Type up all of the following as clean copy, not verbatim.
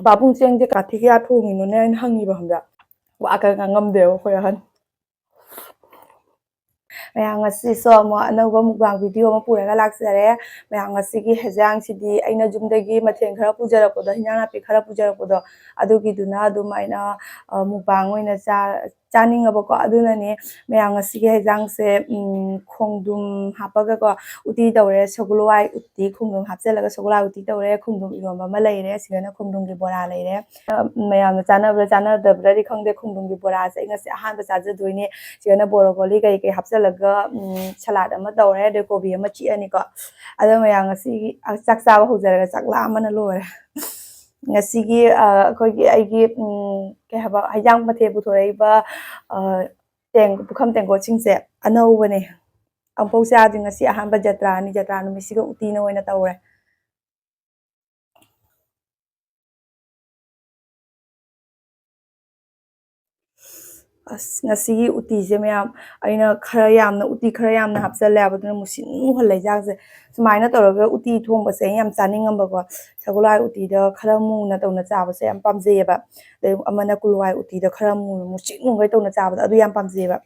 ꯄꯥꯕꯨꯡ ꯆꯦꯡꯁꯦ ꯀꯥꯊꯤ ꯀꯌꯥ ꯊꯣꯡꯉꯤꯅꯣꯅꯦ ꯑꯩꯅ ꯍꯪꯉꯤꯕ ꯈꯪꯕ꯭ꯔꯥ ꯋꯥ ꯀꯩ ꯉꯝꯗꯦꯕ ꯑꯩꯈꯣꯏ ꯑꯍꯟ ꯃꯌꯥꯝ ꯉꯁꯤꯁꯨ ꯑꯃꯨꯛ ꯑꯅꯧꯕ ꯃꯨꯛꯕꯥꯡ ꯚꯤꯗꯤꯑꯣ ꯑꯃ ꯄꯨꯔꯒ ꯂꯥꯛꯆꯔꯦ ꯃꯌꯥꯝ ꯉꯁꯤꯒꯤ ꯍꯦꯟꯖꯥꯡꯁꯤꯗꯤ ꯑꯩꯅ ꯌꯨꯝꯗꯒꯤ ꯃꯊꯦꯜ ꯈꯔ ꯄꯨꯖꯔꯛꯄꯗꯣ ꯍꯤꯟꯖꯥꯡ ꯅꯥꯄꯤ ꯈꯔ ꯄꯨꯖꯔꯛꯄꯗꯣ ꯑꯗꯨꯒꯤꯗꯨꯅ ꯑꯗꯨꯝ ꯑꯩꯅ ꯃꯨꯛꯕꯥꯡ ꯑꯣꯏꯅ ꯆꯥꯅꯤꯡꯉꯕꯀꯣ ꯑꯗꯨꯅꯅꯦ ꯃꯌꯥꯝ ꯉꯁꯤꯒꯤ ꯍꯦꯟꯖꯥꯡꯁꯦ ꯈꯣꯡꯗ꯭ꯔꯨꯝ ꯍꯥꯞꯄꯒꯀꯣ ꯎꯇꯤ ꯇꯧꯔꯦ ꯁꯒꯣꯜꯍꯋꯥꯏ ꯎꯇꯤ ꯈꯣꯡꯗ꯭ꯔꯨꯝ ꯍꯥꯞꯆꯤꯜꯂꯒ ꯁꯒꯣꯜꯍꯋꯥꯏ ꯎꯇꯤ ꯇꯧꯔꯦ ꯈꯣꯡꯗ꯭ꯔꯨꯝ ꯏꯔꯣꯝꯕ ꯑꯃ ꯂꯩꯔꯦ ꯁꯤꯗꯅ ꯈꯣꯡꯗ꯭ꯔꯨꯝꯒꯤ ꯕꯣꯔꯥ ꯂꯩꯔꯦ ꯃꯌꯥꯝꯅ ꯆꯥꯅꯕ꯭ꯔꯥ ꯆꯥꯅꯗꯕ꯭ꯔꯗꯤ ꯈꯪꯗꯦ ꯈꯣꯡꯗ꯭ꯔꯨꯝꯒꯤ ꯕꯣꯔꯥꯁꯦ ꯑꯩ ꯉꯁꯤ ꯑꯍꯥꯟꯕ ꯆꯥꯖꯗꯣꯏꯅꯦ ꯁꯤꯗꯅ ꯕꯣꯔꯣꯀꯣꯂꯤ ꯀꯩ ꯀꯩ ꯍꯥꯞꯆꯤꯜꯂꯒ ꯁꯂꯥꯗ ꯑꯃ ꯇꯧꯔꯦ ꯑꯗꯩ ꯀꯣꯕꯤ ꯑꯃ ꯆꯤꯛꯑꯅꯤꯀꯣ ꯑꯗꯣ ꯃꯌꯥꯝ ꯉꯁꯤꯒꯤ ꯆꯥꯛ ꯆꯥꯕ ꯍꯧꯖꯔꯒ ꯆꯥꯛ ꯂꯥꯝꯕꯅ ꯂꯣꯏꯔꯦ ꯉꯁꯤꯒꯤ ꯑꯩꯈꯣꯏꯒꯤ ꯑꯩꯒꯤ ꯀꯩ ꯍꯥꯏꯕ ꯍꯩꯖꯥꯡ ꯃꯊꯦꯜ ꯄꯨꯊꯣꯔꯛꯏꯕ ꯄꯨꯈꯝ ꯇꯦꯡꯀꯣꯠꯁꯤꯡꯁꯦ ꯑꯅꯧꯕꯅꯦ ꯑꯃꯨꯛꯐꯥꯎ ꯆꯥꯗ꯭ꯔꯤ ꯉꯁꯤ ꯑꯍꯥꯟꯕ ꯖꯇ꯭ꯔꯥꯅꯤ ꯖꯇ꯭ꯔꯥ ꯅꯨꯃꯤꯠꯁꯤꯒ ꯎꯇꯤꯅ ꯑꯣꯏꯅ ꯇꯧꯔꯦ ꯑꯁ ꯉꯁꯤꯒꯤ ꯎꯇꯤꯁꯦ ꯃꯌꯥꯝ ꯑꯩꯅ ꯈꯔ ꯌꯥꯝꯅ ꯎꯇꯤ ꯈꯔ ꯌꯥꯝꯅ ꯍꯥꯞꯆꯜꯂꯦ ꯑꯗꯨꯅ ꯃꯨꯁꯤꯟ ꯃꯨꯍꯜꯂꯦ ꯏꯟꯖꯥꯡꯁꯦ ꯁꯨꯃꯥꯏꯅ ꯇꯧꯔꯒ ꯎꯇꯤ ꯊꯣꯡꯕꯁꯦ ꯑꯩ ꯌꯥꯝ ꯆꯥꯅꯤꯡꯉꯝꯕꯀꯣ ꯁꯒꯣꯜꯍꯋꯥꯏ ꯎꯇꯤꯗ ꯈꯔ ꯃꯨꯅ ꯇꯧꯅ ꯆꯥꯕꯁꯦ ꯌꯥꯝ ꯄꯥꯝꯖꯩꯌꯦꯕ ꯑꯗꯩ ꯑꯃꯅ ꯎꯂꯨꯋꯥꯏ ꯎꯇꯤꯗ ꯈꯔ ꯃꯨꯁꯤꯟ ꯃꯨꯒꯩ ꯇꯧꯅ ꯆꯥꯕꯗꯣ ꯑꯗꯨ ꯌꯥꯝ ꯄꯥꯝꯖꯩꯌꯦꯕ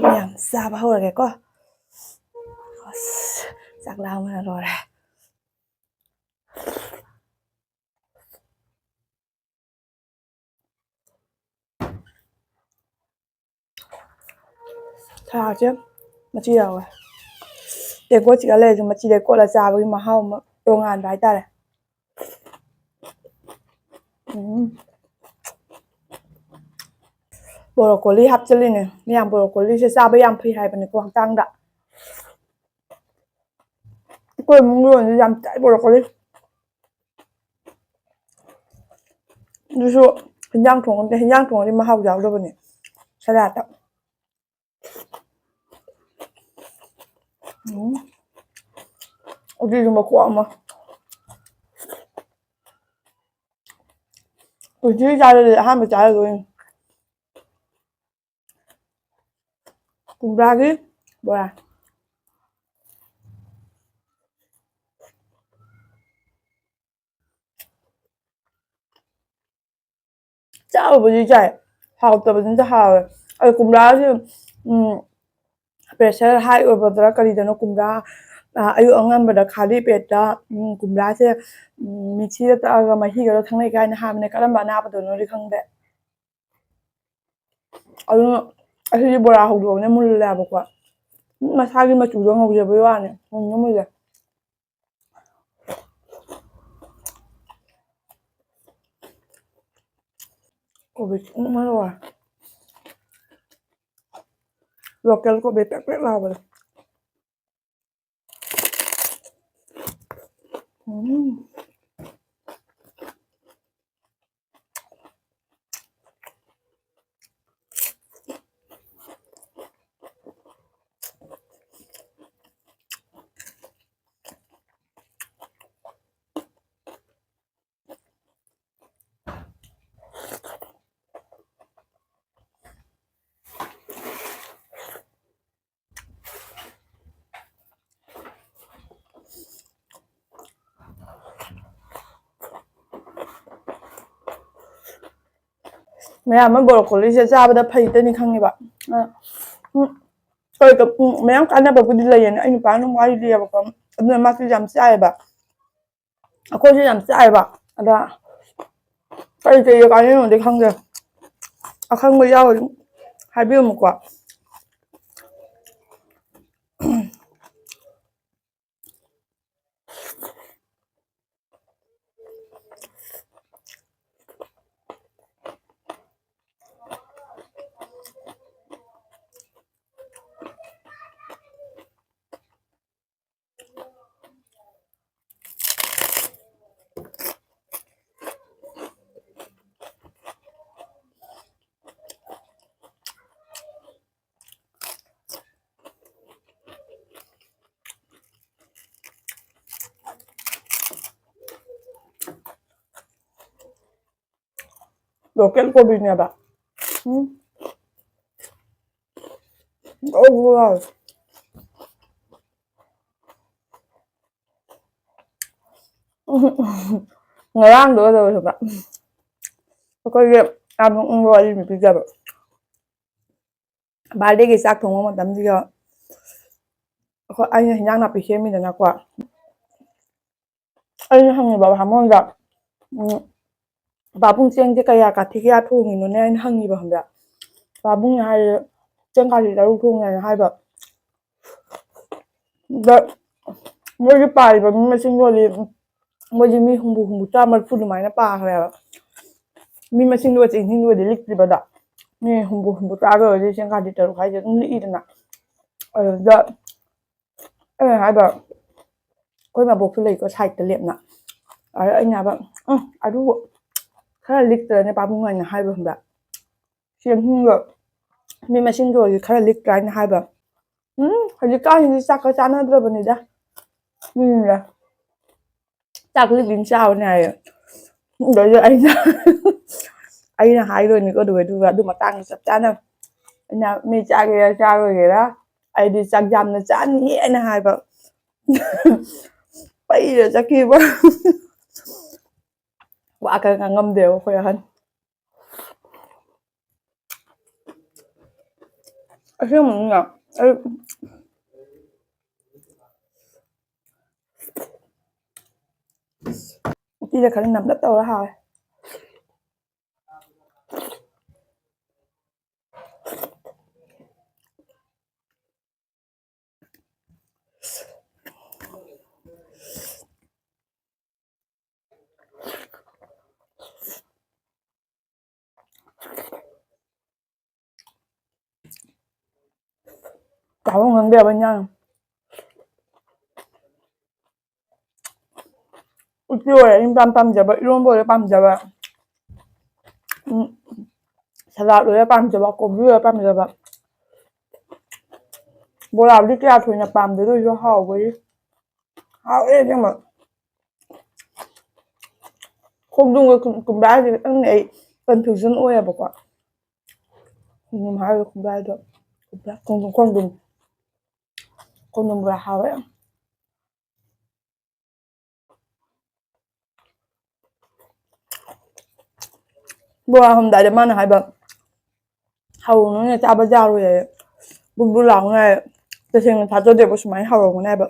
ꯃꯌꯥꯝ ꯆꯥꯕ ꯍꯧꯔꯒꯦꯀꯣ ꯑꯁ ꯆꯥꯛ ꯂꯥꯝꯕꯅ ꯂꯣꯏꯔꯦ ꯁꯥꯁꯦ ꯃꯆꯤ ꯌꯥꯎꯋꯦ ꯇꯦꯡꯀꯣꯠꯁꯤꯒ ꯂꯩꯔꯁꯨ ꯃꯆꯤꯗ ꯀꯣꯠꯂ ꯆꯥꯕꯒꯤ ꯃꯍꯥꯎ ꯑꯃ ꯇꯣꯉꯥꯟꯕ ꯍꯥꯏꯇꯥꯔꯦ ꯕꯣꯔꯣꯀꯣꯂꯤ ꯍꯥꯞꯆꯤꯜꯂꯤꯅꯦ ꯃꯌꯥꯝ ꯕꯣꯔꯣꯀꯣꯂꯤꯁꯦ ꯆꯥꯕ ꯌꯥꯝ ꯐꯩ ꯍꯥꯏꯕꯅꯤꯀꯣ ꯍꯛꯆꯥꯡꯗ ꯑꯩꯈꯣꯏ ꯏꯃꯨꯡꯒꯤ ꯑꯣꯏꯅꯗꯤ ꯌꯥꯝ ꯆꯥꯏ ꯕꯣꯔꯣꯀꯣꯂꯤ ꯑꯗꯨꯁꯨ ꯍꯤꯟꯖꯥꯡ ꯊꯣꯡꯉꯗꯤ ꯃꯍꯥꯎ ꯌꯥꯎꯗꯕꯅꯦ ꯁꯂꯥꯠꯇ ꯎꯇꯤꯁꯨ ꯃꯈꯣꯛ ꯑꯃ ꯎꯇꯤ ꯆꯥꯗꯗꯤ ꯑꯍꯥꯟꯕ ꯆꯥꯔꯗꯣꯏꯅꯤ ꯀꯨꯝꯗ꯭ꯔꯥꯒꯤ ꯕꯣꯔꯥ ꯆꯥꯕꯕꯨꯗꯤ ꯆꯥꯏ ꯍꯥꯎꯇꯕꯗꯤ ꯑꯝꯇ ꯍꯥꯎꯋꯦ ꯑꯗꯣ ꯀꯨꯝꯗ꯭ꯔꯥꯁꯦ ꯄ꯭ꯔꯦꯁꯔ ꯍꯥꯏ ꯑꯣꯏꯕꯗ꯭ꯔꯥ ꯀꯔꯤꯗꯅꯣ ꯀꯨꯝꯗ꯭ꯔꯥ ꯑꯌꯨꯛ ꯑꯉꯟꯕꯗ ꯈꯥꯂꯤ ꯄꯦꯠꯇ ꯀꯨꯝꯗ꯭ꯔꯥꯁꯦ ꯃꯤꯛꯁꯤꯗ ꯇꯛꯑꯒ ꯃꯍꯤꯒꯗꯣ ꯊꯛꯅꯩ ꯀꯥꯏꯅ ꯍꯥꯏꯕꯅꯦ ꯀꯔꯝꯕ ꯑꯅꯥꯕꯗꯅꯣꯗꯤ ꯈꯪꯗꯦ ꯑꯗꯨꯅ ꯑꯁꯤꯗꯤ ꯕꯣꯔꯥ ꯍꯧꯗꯣꯛꯑꯕꯅꯦ ꯃꯨꯜꯂꯦꯕꯀꯣ ꯃꯁꯥꯒꯤ ꯃꯆꯨꯗꯣ ꯉꯧꯖꯕꯩ ꯋꯥꯅꯤ ꯃꯨꯟꯁꯨ ꯃꯨꯜꯂꯦ ꯀꯣꯕꯤ ꯆꯤꯛꯄꯅ ꯂꯣꯏꯔꯦ ꯂꯣꯀꯦꯜ ꯀꯣꯕꯤ ꯄꯦꯛ ꯄꯦꯛ ꯂꯥꯎꯕꯗꯣ ꯃꯌꯥꯝ ꯑꯃ ꯕꯣꯔꯣꯀꯣꯂꯤꯁꯦ ꯆꯥꯕꯗ ꯐꯩꯇꯅꯤ ꯈꯪꯉꯦꯕ ꯍꯣꯏ ꯃꯌꯥꯝ ꯀꯥꯟꯅꯕꯕꯨꯗꯤ ꯂꯩꯌꯦꯅ ꯑꯩ ꯅꯨꯄꯥꯅ ꯑꯗꯨꯝ ꯋꯥꯔꯤ ꯂꯤꯌꯦꯕꯀꯣ ꯑꯗꯨꯅ ꯃꯥꯁꯨ ꯌꯥꯝ ꯆꯥꯏꯑꯦꯕ ꯑꯩꯈꯣꯏꯁꯨ ꯌꯥꯝ ꯆꯥꯏꯑꯦꯕ ꯑꯗ ꯀꯩ ꯀꯥꯟꯅꯔꯤꯅꯣꯗꯤ ꯈꯪꯗꯦ ꯑꯈꯪꯕ ꯌꯥꯎꯔꯗꯤ ꯍꯥꯏꯕꯤꯔꯝꯃꯨꯀꯣ ꯂꯣꯀꯦꯜ ꯀꯣꯕꯤꯅꯦꯕ ꯉꯔꯥꯡꯗꯣ ꯀꯩꯗꯧꯋꯦꯕ ꯑꯩꯈꯣꯏꯒꯤ ꯌꯥꯝ ꯅꯣꯛꯅꯤꯡꯕ ꯋꯥꯔꯤ ꯑꯃ ꯄꯤꯖꯕ ꯕꯥꯔꯗꯦꯒꯤ ꯆꯥꯛ ꯊꯣꯡꯕ ꯃꯇꯝꯁꯤꯗ ꯑꯩꯈꯣꯏ ꯑꯩꯅ ꯍꯤꯟꯖꯥꯡ ꯅꯥꯄꯤ ꯁꯦꯝꯃꯤꯗꯅꯀꯣ ꯑꯩꯅ ꯍꯪꯉꯤꯕ ꯕꯥꯃꯣꯟꯗ ꯄꯥꯕꯨꯡ ꯆꯦꯡꯁꯦ ꯀꯌꯥ ꯊꯣꯡꯉꯤꯅꯣꯅꯦ ꯑꯩꯅ ꯍꯪꯉꯤꯕ ꯈꯪꯕ꯭ꯔꯥ ꯄꯥꯕꯨꯡꯅ ꯍꯥꯏꯔꯦ ꯆꯦꯡ ꯀꯥꯊꯤ 6 ꯊꯣꯡꯉꯦꯅ ꯍꯥꯏꯕ ꯑꯗ ꯃꯣꯏꯒꯤ ꯄꯥꯔꯤꯕ ꯃꯤ ꯃꯁꯤꯡꯗꯨꯗꯤ ꯃꯣꯏꯁꯦ ꯃꯤ ꯍꯨꯝꯐꯨ ꯆꯥꯝꯃ ꯃꯔꯐꯨ ꯑꯗꯨꯃꯥꯏꯅ ꯄꯥꯈ꯭ꯔꯦꯕ ꯃꯤ ꯃꯁꯤꯡꯗꯨꯒ ꯆꯦꯡꯁꯤꯡꯗꯨꯒꯗꯤ ꯂꯤꯛꯇ꯭ꯔꯤꯕꯗꯣ ꯃꯤ ꯍꯨꯝꯐꯨ ꯆꯥꯒ ꯑꯣꯏꯔꯗꯤ ꯆꯦꯡ ꯀꯥꯊꯤ 6 ꯍꯥꯏꯁꯦ ꯑꯗꯨꯝ ꯂꯤꯛꯏꯗꯅ ꯑꯗꯨꯗ ꯑꯩꯅ ꯍꯥꯏꯕ ꯑꯩꯈꯣꯏ ꯃꯕꯣꯛꯁꯨ ꯂꯩꯀꯣ ꯁꯥꯏꯗꯠꯇ ꯂꯦꯞꯅ ꯑꯗ ꯑꯩꯅ ꯍꯥꯏꯕ ꯑꯗꯨꯕꯨ ꯈꯔ ꯂꯤꯛꯇ꯭ꯔꯅꯦ ꯄꯥꯕꯨꯡ ꯍꯥꯏꯅ ꯍꯥꯏꯕ ꯈꯪꯕ꯭ꯔꯥ ꯆꯦꯡꯁꯤꯡꯗꯣ ꯃꯤ ꯃꯁꯤꯡꯗꯣ ꯑꯣꯏꯔꯗꯤ ꯈꯔ ꯂꯤꯛꯇ꯭ꯔꯥ ꯍꯥꯏꯅ ꯍꯥꯏꯕ ꯍꯧꯖꯤꯛꯀꯥꯟꯁꯤꯗꯤ ꯆꯥꯛꯀ ꯆꯥꯟꯅꯗ꯭ꯔꯕꯅꯤꯗ ꯆꯥꯛ ꯂꯤꯛ ꯆꯥꯕꯅꯦ ꯍꯥꯏꯌꯦ ꯑꯗꯩꯗꯤ ꯑꯩꯅ ꯍꯥꯏꯗꯣꯏꯅꯤꯀꯣ ꯑꯗꯨꯒ ꯑꯗꯨ ꯃꯇꯥꯡꯗ ꯆꯞ ꯆꯥꯅ ꯑꯩꯅ ꯃꯤ ꯆꯥꯒꯦꯔꯥ ꯆꯥꯔꯣꯏꯒꯦꯔꯥ ꯑꯩꯗꯤ ꯆꯥꯛ ꯌꯥꯝꯅ ꯆꯥꯅꯤꯌꯦ ꯑꯩꯅ ꯍꯥꯏꯕ ꯄꯩꯔ ꯆꯠꯈꯤꯕ ꯋꯥ ꯀ ꯉꯥꯡꯉꯝꯗꯦꯕ ꯑꯩꯈꯣꯏ ꯑꯍꯟ ꯑꯁꯦꯡꯕꯅꯤꯅ ꯑꯩ ꯎꯇꯤꯗ ꯈꯔ ꯅꯝꯂꯞ ꯇꯧꯔ ꯍꯥꯎꯋꯦ ꯆꯥꯕꯝ ꯈꯪꯗꯦꯕ ꯏꯟꯖꯥꯡ ꯎꯇꯤ ꯑꯣꯏꯔꯦ ꯑꯩꯅ ꯄꯥꯝꯖꯕ ꯏꯔꯣꯝꯕ ꯑꯣꯏꯔꯦ ꯄꯥꯝꯖꯕ ꯁꯂꯥꯗ ꯑꯣꯏꯔ ꯄꯥꯝꯖꯕ ꯀꯣꯕꯤ ꯑꯣꯏꯔ ꯄꯥꯝꯖꯕ ꯕꯣꯔꯥꯕꯨꯗꯤ ꯀꯌꯥ ꯊꯣꯏꯅ ꯄꯥꯝꯗꯦ ꯑꯗꯨ ꯑꯣꯏꯁꯨ ꯍꯥꯎꯕꯒꯤ ꯍꯥꯎꯋꯦ ꯑꯁꯦꯡꯕ ꯈꯣꯡꯗ꯭ꯔꯨꯝꯒ ꯀꯨꯝꯝꯕ꯭ꯔꯥꯁꯦ ꯈꯤꯇꯪ ꯑꯩ ꯀꯟꯐ꯭ꯌꯨꯖꯟ ꯑꯣꯏꯌꯦꯕꯀꯣ ꯈꯣꯡꯗ꯭ꯔꯨꯝ ꯍꯥꯏꯔꯣ ꯀꯨꯝꯝꯕ꯭ꯔꯥ ꯍꯥꯏꯗꯣ ꯈꯣꯡꯗ꯭ꯔꯨꯝ ꯕꯣꯔꯥ ꯍꯥꯎꯋꯦ ꯕꯣꯔꯥ ꯍꯧꯔꯝꯗꯥꯏꯗ ꯃꯥꯅ ꯍꯥꯏꯕ ꯍꯧꯔꯨꯅꯨꯅꯦ ꯆꯥꯕ ꯌꯥꯔꯣꯏ ꯍꯥꯏꯌꯦ ꯕꯨꯜ ꯕꯨꯜ ꯂꯥꯎꯅꯤ ꯍꯥꯏꯌꯦ ꯇꯁꯦꯡꯅ ꯊꯥꯖꯗꯦꯕ ꯁꯨꯃꯥꯏꯅ ꯍꯧꯔꯝꯒꯅꯤ ꯍꯥꯏꯕ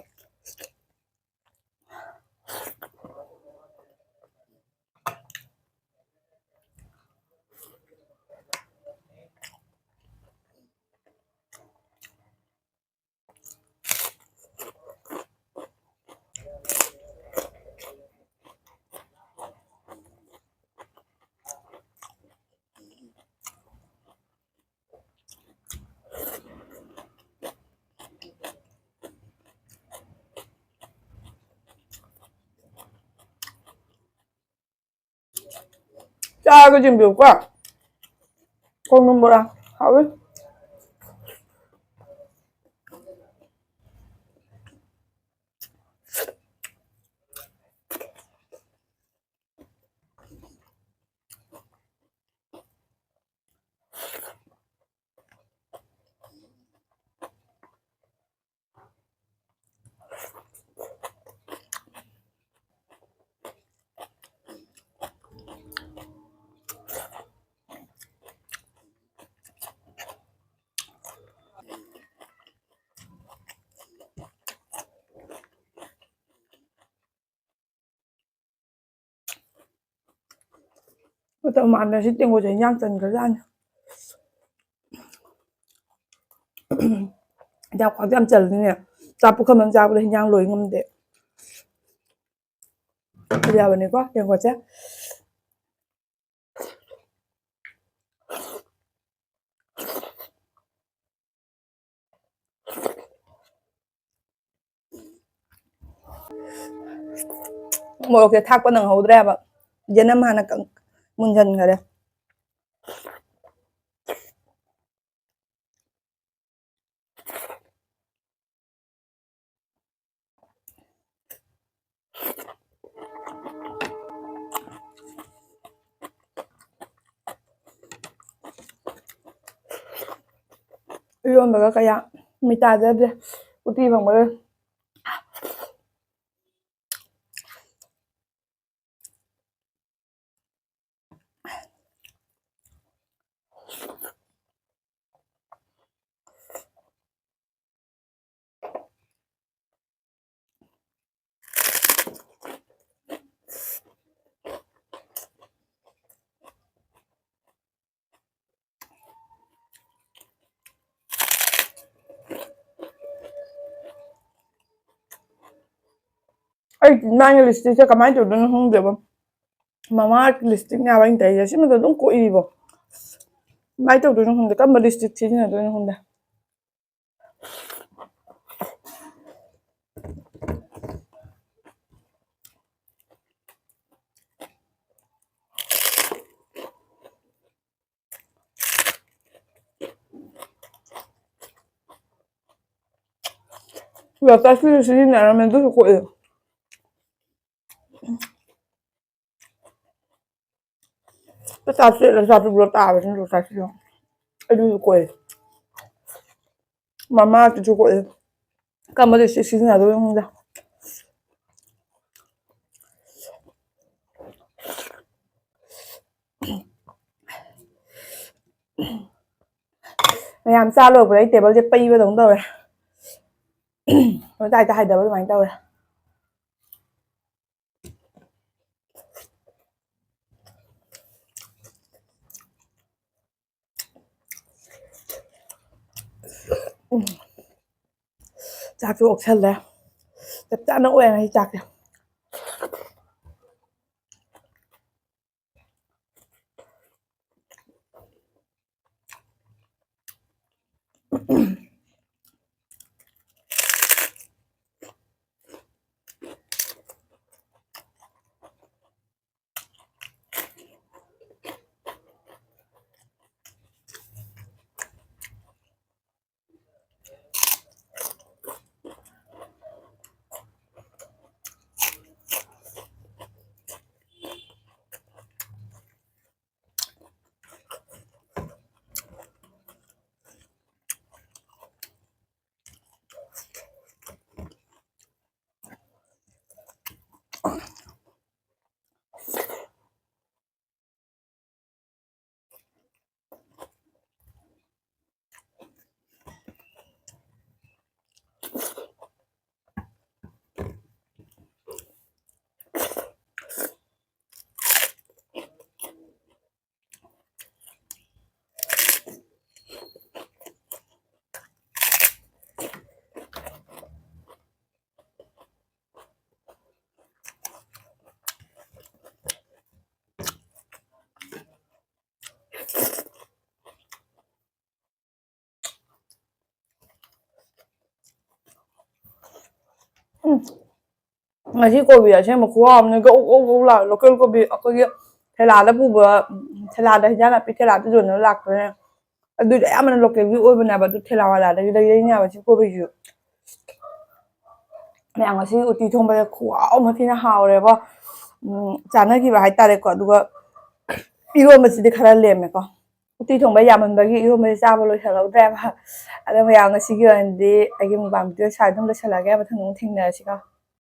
ꯆꯥꯔꯒ ꯌꯦꯡꯕꯤꯌꯨꯀꯣ ꯈꯣꯡꯗ꯭ꯔꯨꯝ ꯕꯣꯔꯥ ꯍꯥꯎꯋꯤ ꯃꯇꯧ ꯃꯥꯟꯗꯅ ꯁꯤ ꯇꯦꯡꯀꯣꯠꯁꯦ ꯏꯟꯖꯥꯡ ꯆꯟꯈ꯭ꯔꯖꯥꯠꯅꯤ ꯍꯤꯟꯖꯥꯡ ꯈꯨꯋꯥꯎꯁꯦ ꯌꯥꯝ ꯆꯜꯂꯤꯅꯦ ꯆꯥꯛ ꯄꯨꯈꯝ ꯑꯃ ꯆꯥꯕꯗ ꯍꯤꯟꯖꯥꯡ ꯂꯣꯏ ꯉꯝꯗꯦ ꯐꯖꯕꯅꯤꯀꯣ ꯇꯦꯡꯀꯣꯠꯁꯦ ꯃꯣꯔꯣꯛꯁꯦ ꯊꯥꯛꯄ ꯅꯪꯍꯧꯗ꯭ꯔꯦꯕ ꯌꯦꯅꯝ ꯍꯥꯟꯅ ꯃꯨꯟꯖꯟꯈꯔꯦ ꯏꯔꯣꯟꯕꯒ ꯀꯌꯥ ꯃꯤꯠ ꯇꯥꯖꯗ꯭ꯔꯦ ꯎꯇꯤ ꯐꯪꯕꯗꯩ ꯑꯩ ꯃꯥꯒꯤ ꯂꯤꯞꯁꯇꯤꯛꯁꯦ ꯀꯃꯥꯏꯅ ꯇꯧꯗꯣꯏꯅꯣ ꯈꯪꯗꯦꯕ ꯃꯃꯥ ꯂꯤꯞꯁꯇꯤꯛꯅꯦ ꯍꯥꯏꯕ ꯑꯩꯅ ꯇꯩꯁꯦ ꯁꯤꯃꯗ ꯑꯗꯨꯝ ꯀꯣꯛꯏꯕꯣ ꯀꯃꯥꯏꯅ ꯇꯧꯗꯣꯏꯅꯣ ꯈꯪꯗꯦ ꯀꯔꯝꯕ ꯂꯤꯞꯁꯇꯤꯛ ꯁꯤꯖꯤꯟꯅꯗꯣꯏꯅꯣ ꯈꯪꯗꯦ ꯂꯣꯇꯁꯀꯤꯁꯨ ꯁꯤꯖꯤꯟꯅꯔꯝꯃꯦ ꯑꯗꯨꯁꯨ ꯀꯣꯛꯏ ꯆꯥꯇ꯭ꯔꯨꯛ ꯇꯥꯕꯁꯤꯅ ꯂꯣꯇꯁꯀꯤꯁꯨ ꯑꯗꯨꯁꯨ ꯀꯣꯛꯏ ꯃꯃꯥꯒꯤꯁꯨ ꯀꯣꯛꯏ ꯀꯔꯝꯕ ꯂꯤꯞꯁꯇꯤꯛ ꯁꯤꯖꯤꯟꯅꯗꯣꯏꯅꯣ ꯈꯪꯗꯦ ꯃꯌꯥꯝ ꯆꯥ ꯂꯣꯏꯔꯛꯄꯗ ꯑꯩ ꯇꯦꯕꯜꯁꯦ ꯄꯩꯕꯗꯧꯅ ꯇꯧꯔꯦ ꯃꯇꯥꯏꯗ ꯍꯥꯏꯗꯕ ꯑꯗꯨꯃꯥꯏꯅ ꯇꯧꯔꯦ ꯆꯥꯛꯁꯨ ꯑꯣꯛꯁꯜꯂꯦ ꯆꯞ ꯆꯥꯅ ꯑꯣꯏꯔꯦ ꯉꯁꯤ ꯆꯥꯛꯁꯦ ꯉꯁꯤ ꯀꯣꯕꯤ ꯑꯁꯦꯡꯕ ꯈꯨꯍꯥꯎ ꯑꯃꯅꯦ ꯒꯧ ꯒꯧ ꯒꯧ ꯂꯥꯎꯋꯦ ꯂꯣꯀꯦꯜ ꯀꯣꯕꯤ ꯑꯩꯈꯣꯏꯒꯤ ꯊꯦꯂꯥꯗ ꯄꯨꯕ ꯊꯦꯂꯥꯗ ꯍꯤꯟꯖꯥꯡ ꯅꯥꯄꯤ ꯊꯦꯂꯥꯗ ꯌꯣꯟꯅꯕ ꯂꯥꯛꯄꯅꯦ ꯑꯗꯨꯗꯤ ꯑꯌꯥꯝꯕꯅ ꯂꯣꯀꯦꯜꯒꯤ ꯑꯣꯏꯕꯅꯦꯕ ꯑꯗꯨ ꯊꯦꯂꯥ ꯋꯥꯂꯥꯗꯒꯤ ꯂꯩꯔꯛꯏꯅꯦꯕ ꯁꯤ ꯀꯣꯕꯤꯁꯨ ꯃꯌꯥꯝ ꯉꯁꯤ ꯎꯇꯤ ꯊꯣꯡꯕꯗ ꯈꯨꯍꯥꯎ ꯑꯃ ꯊꯤꯅ ꯍꯥꯎꯔꯦꯕ ꯆꯥꯟꯅꯈꯤꯕ ꯍꯥꯏꯇꯥꯔꯦꯀꯣ ꯑꯗꯨꯒ ꯏꯔꯣꯟꯕꯁꯤꯗꯤ ꯈꯔ ꯂꯦꯝꯃꯦꯀꯣ ꯎꯇꯤ ꯊꯣꯡꯕ ꯌꯥꯝꯃꯟꯕꯒꯤ ꯏꯔꯣꯟꯕꯁꯦ ꯆꯥꯕ ꯂꯣꯏꯁꯜꯍꯧꯗ꯭ꯔꯦꯕ ꯑꯗꯣ ꯃꯌꯥꯝ ꯉꯁꯤꯒꯤ ꯑꯣꯏꯅꯗꯤ ꯑꯩꯒꯤ ꯃꯨꯛꯕꯥꯡ ꯚꯤꯗꯤꯑꯣ ꯁ꯭ꯋꯥꯏꯗ ꯑꯗꯨꯝ ꯂꯣꯏꯁꯜꯂꯒꯦ ꯃꯊꯪ ꯑꯃꯨꯛ ꯊꯦꯡꯅꯔꯁꯤꯀꯣ